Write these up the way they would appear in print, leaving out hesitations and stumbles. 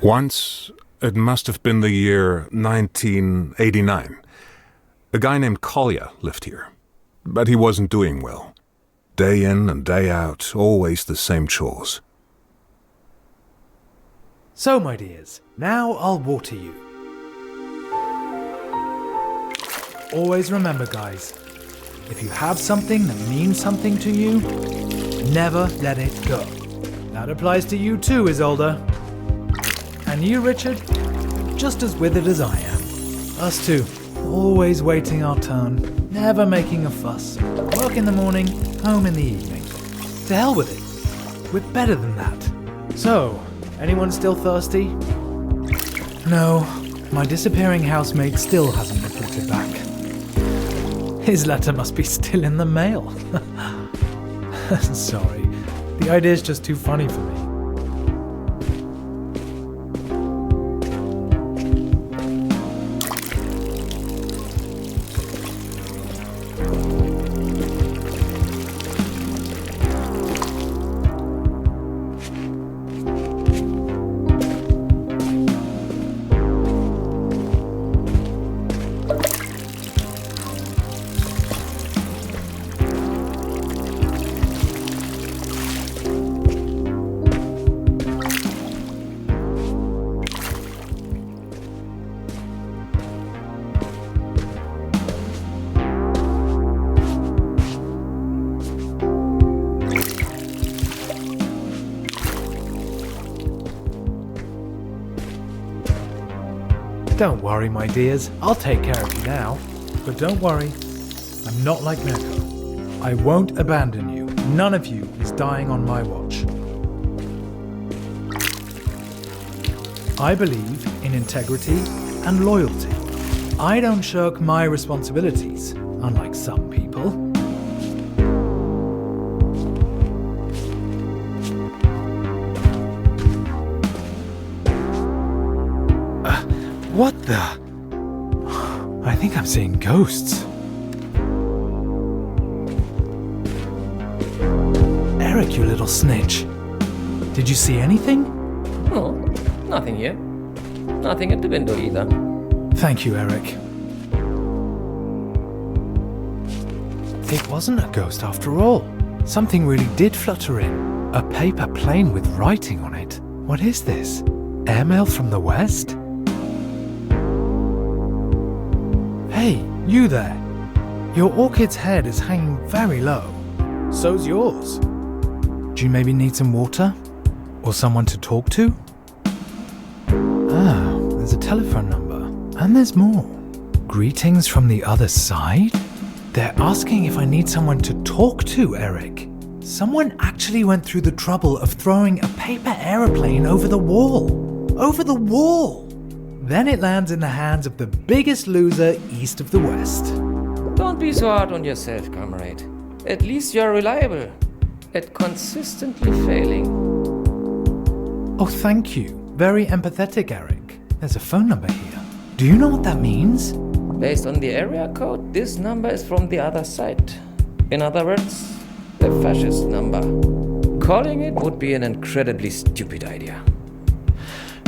Once, it must have been the year 1989, a guy named Collier lived here. But he wasn't doing well. Day in and day out, always the same chores. So, my dears, now I'll water you. Always remember, guys, if you have something that means something to you, never let it go. That applies to you too, Isolde. And you, Richard, just as withered as I am. Us too, always waiting our turn, never making a fuss. Work in the morning, home in the evening. To hell with it. We're better than that. So, anyone still thirsty? No, my disappearing housemate still hasn't reported back. His letter must be still in the mail. Sorry, the idea's just too funny for me. Don't worry, my dears, I'll take care of you now. But don't worry, I'm not like Neko. I won't abandon you. None of you is dying on my watch. I believe in integrity and loyalty. I don't shirk my responsibilities, unlike some people. What the? I think I'm seeing ghosts. Eric, you little snitch. Did you see anything? No, nothing here. Nothing at the window either. Thank you, Eric. It wasn't a ghost after all. Something really did flutter in. A paper plane with writing on it. What is this? Airmail from the west? Hey, you there. Your orchid's head is hanging very low. So's yours. Do you maybe need some water? Or someone to talk to? Ah, there's a telephone number. And there's more. Greetings from the other side? They're asking if I need someone to talk to, Eric. Someone actually went through the trouble of throwing a paper aeroplane over the wall. Over the wall! Then it lands in the hands of the biggest loser east of the west. Don't be so hard on yourself, comrade. At least you're reliable at consistently failing. Oh, thank you. Very empathetic, Eric. There's a phone number here. Do you know what that means? Based on the area code, this number is from the other side. In other words, a fascist number. Calling it would be an incredibly stupid idea.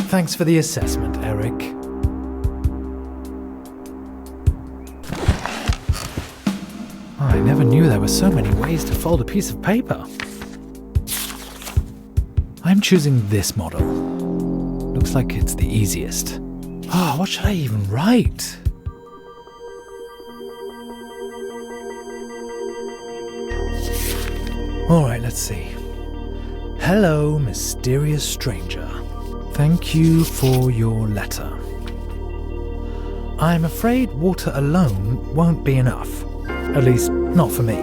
Thanks for the assessment, Eric. I never knew there were so many ways to fold a piece of paper. I'm choosing this model. Looks like it's the easiest. What should I even write? Alright, let's see. Hello, mysterious stranger. Thank you for your letter. I'm afraid water alone won't be enough. At least, not for me.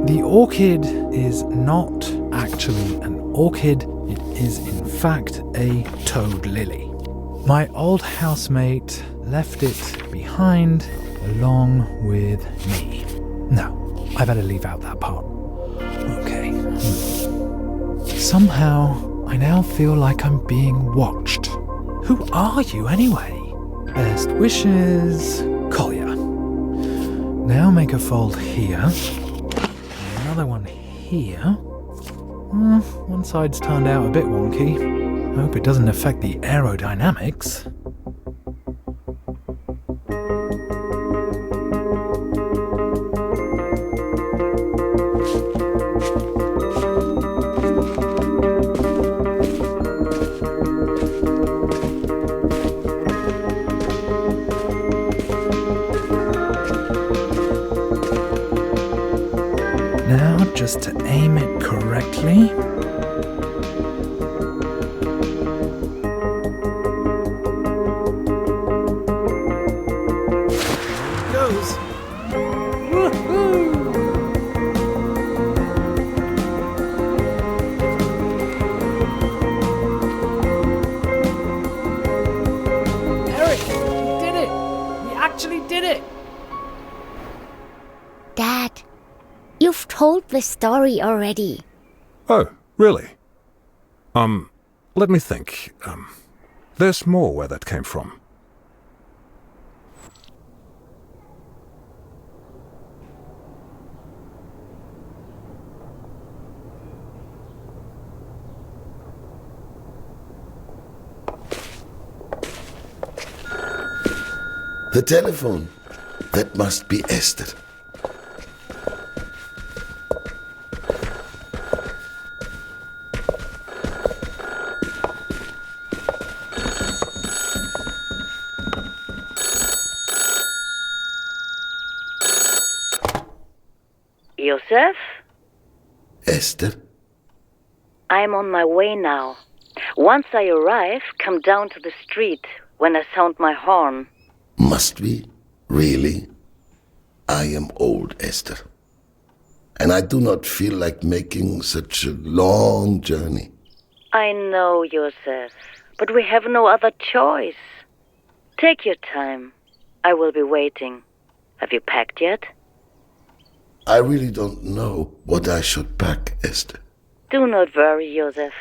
The orchid is not actually an orchid. It is in fact a toad lily. My old housemate left it behind along with me. No, I better leave out that part. Okay. Somehow, I now feel like I'm being watched. Who are you anyway? Best wishes, Collier. Now make a fold here. Another one here. One side's turned out a bit wonky. Hope it doesn't affect the aerodynamics. Now, just to aim it correctly. Goes. Woohoo! Eric, we did it! We actually did it! Dad, you've told the story already. Oh, really? Let me think. There's more where that came from. The telephone. That must be Esther. Joseph? Esther? I'm on my way now. Once I arrive, come down to the street when I sound my horn. Must we? Really? I am old, Esther. And I do not feel like making such a long journey. I know, Joseph, but we have no other choice. Take your time. I will be waiting. Have you packed yet? I really don't know what I should pack, Esther. Do not worry, Joseph.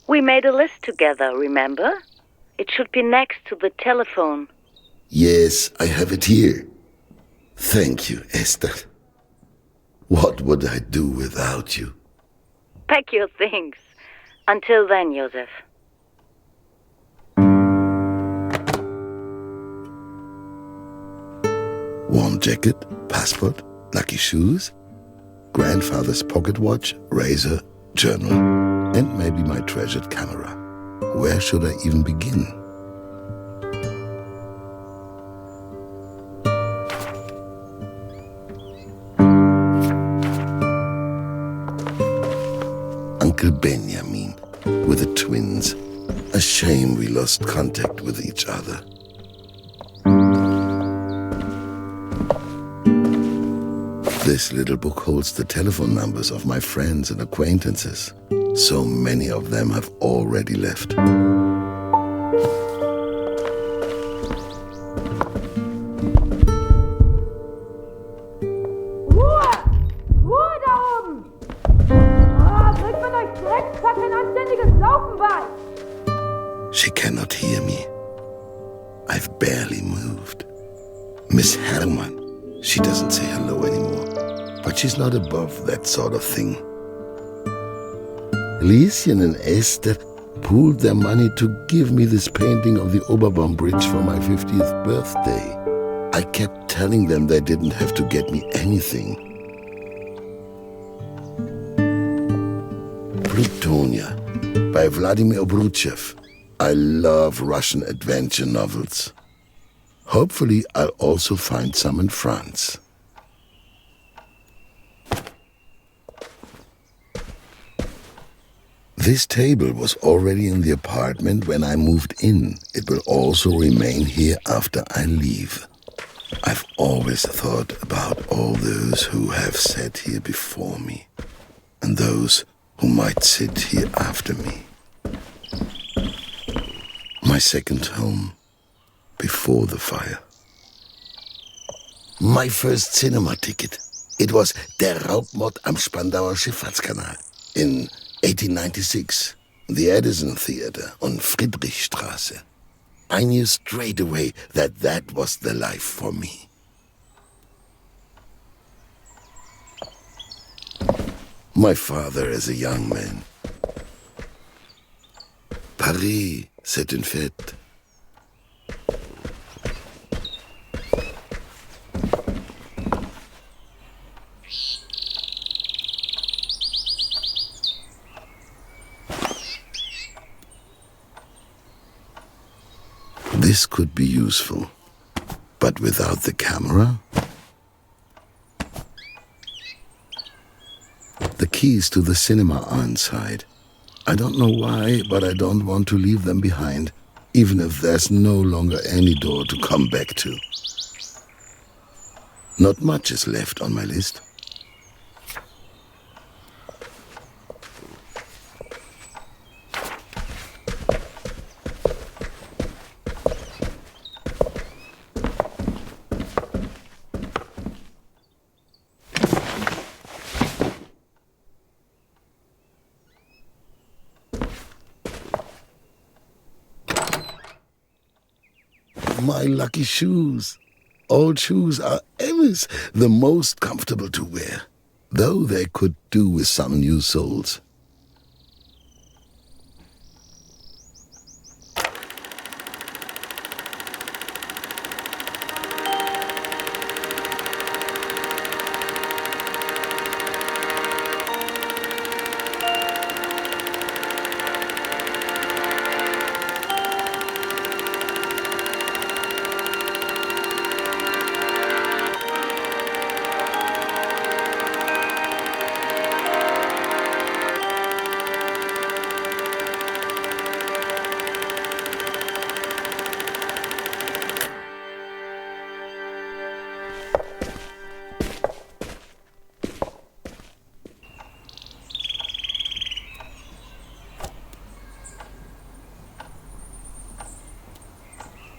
We made a list together, remember? It should be next to the telephone. Yes, I have it here. Thank you, Esther. What would I do without you? Pack your things. Until then, Joseph. Warm jacket, passport, lucky shoes, grandfather's pocket watch, razor, journal, and maybe my treasured camera. Where should I even begin? Uncle Benjamin with the twins. A shame we lost contact with each other. This little book holds the telephone numbers of my friends and acquaintances. So many of them have already left. Ruhe! Ruhe da oben! Oh, kriegt man euch Drecksack ein anständiges Laufen bei! She cannot hear me. I've barely moved. Miss Hermann, she doesn't say hello anymore. But she's not above that sort of thing. Lieschen and Esther pooled their money to give me this painting of the Oberbaum Bridge for my 50th birthday. I kept telling them they didn't have to get me anything. Plutonia by Vladimir Obruchev. I love Russian adventure novels. Hopefully I'll also find some in France. This table was already in the apartment when I moved in. It will also remain here after I leave. I've always thought about all those who have sat here before me, and those who might sit here after me. My second home, before the fire. My first cinema ticket. It was Der Raubmord am Spandauer Schifffahrtskanal in 1896, the Edison Theater on Friedrichstraße. I knew straight away that that was the life for me. My father as a young man. Paris Marie, c'est une fête. This could be useful, but without the camera? The keys to the cinema are inside. I don't know why, but I don't want to leave them behind, even if there's no longer any door to come back to. Not much is left on my list. My lucky shoes. Old shoes are always the most comfortable to wear, though they could do with some new soles.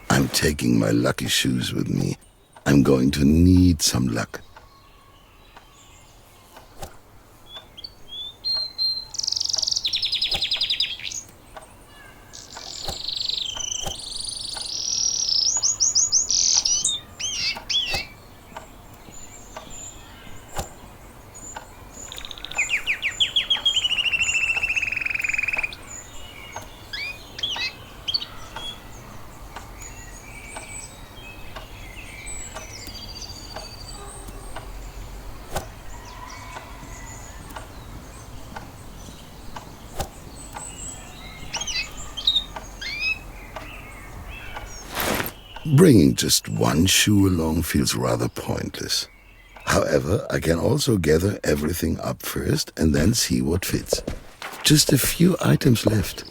I'm taking my lucky shoes with me. I'm going to need some luck. Bringing just one shoe along feels rather pointless. However, I can also gather everything up first and then see what fits. Just a few items left.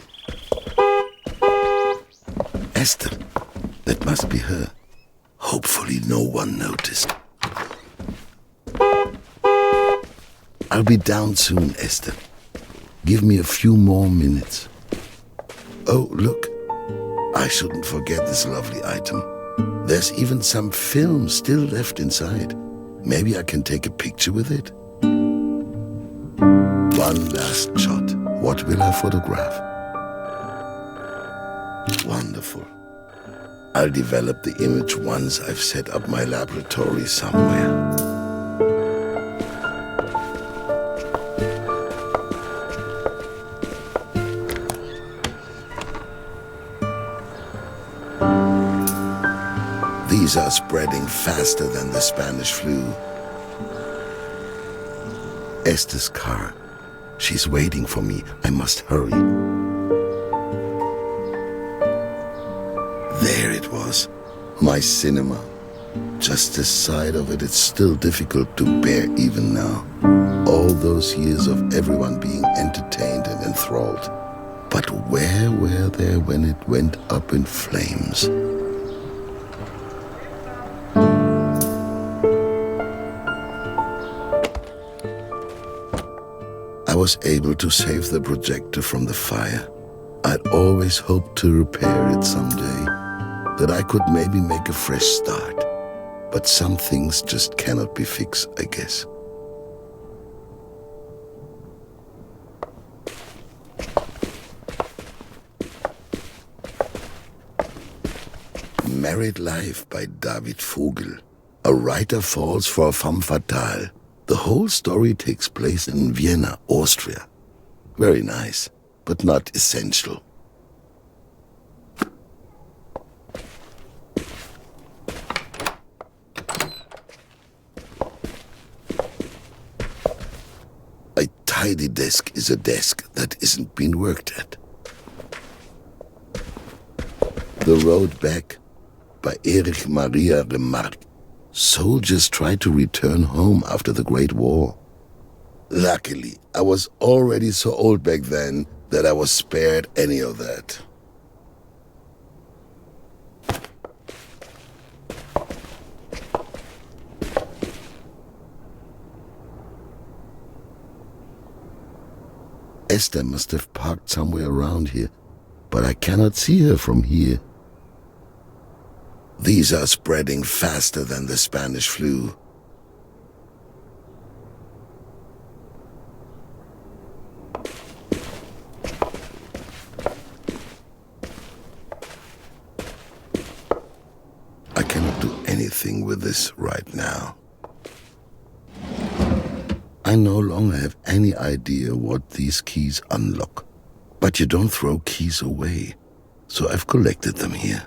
Esther. That must be her. Hopefully no one noticed. I'll be down soon, Esther. Give me a few more minutes. Oh, look. I shouldn't forget this lovely item. There's even some film still left inside. Maybe I can take a picture with it. One last shot. What will I photograph? Wonderful. I'll develop the image once I've set up my laboratory somewhere. These are spreading faster than the Spanish flu. Esther's car. She's waiting for me. I must hurry. There it was. My cinema. Just the sight of it is still difficult to bear even now. All those years of everyone being entertained and enthralled. But where were they when it went up in flames? I was able to save the projector from the fire. I'd always hoped to repair it someday, that I could maybe make a fresh start. But some things just cannot be fixed, I guess. Married Life by David Vogel. A writer falls for a femme fatale. The whole story takes place in Vienna, Austria. Very nice, but not essential. tidy desk is a desk that isn't being worked at. The Road Back by Erich Maria Remarque. Soldiers tried to return home after the Great War. Luckily, I was already so old back then that I was spared any of that. Esther must have parked somewhere around here, but I cannot see her from here. These are spreading faster than the Spanish flu. I cannot do anything with this right now. I no longer have any idea what these keys unlock. But you don't throw keys away, so I've collected them here.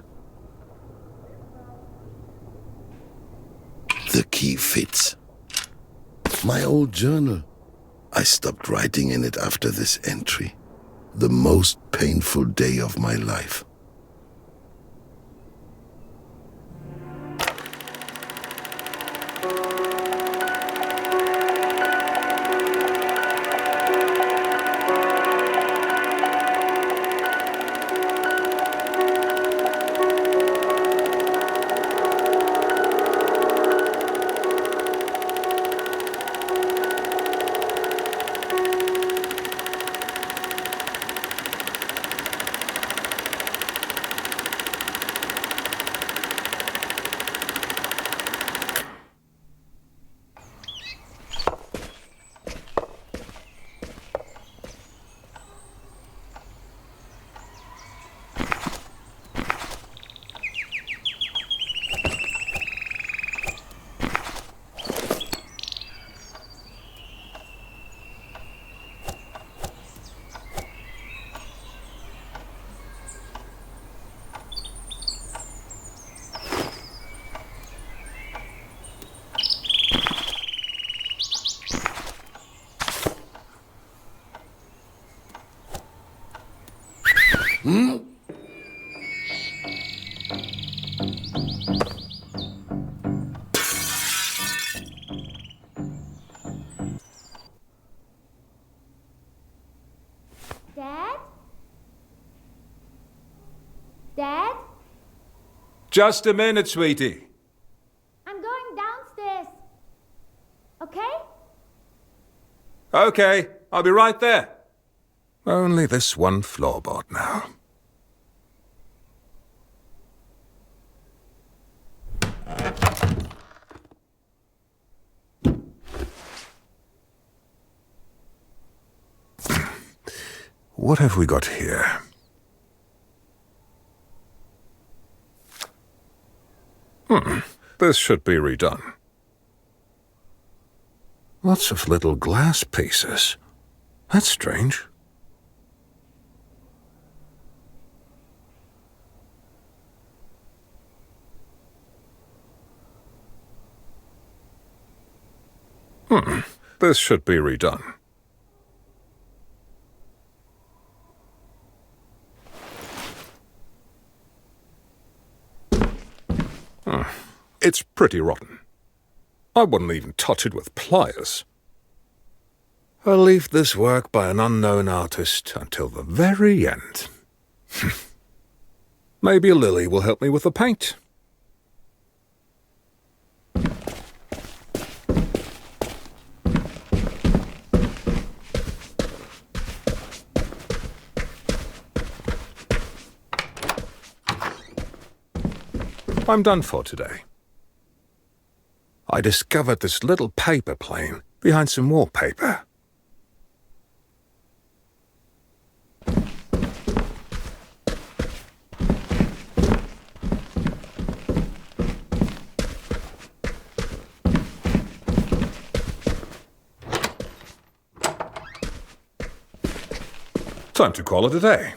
The key fits. My old journal. I stopped writing in it after this entry. The most painful day of my life. Dad? Dad? Just a minute, sweetie. I'm going downstairs. Okay? Okay, I'll be right there. Only this one floorboard now. What have we got here? This should be redone. Lots of little glass pieces. That's strange. This should be redone. It's pretty rotten. I wouldn't even touch it with pliers. I'll leave this work by an unknown artist until the very end. Maybe Lily will help me with the paint. I'm done for today. I discovered this little paper plane behind some wallpaper. Time to call it a day.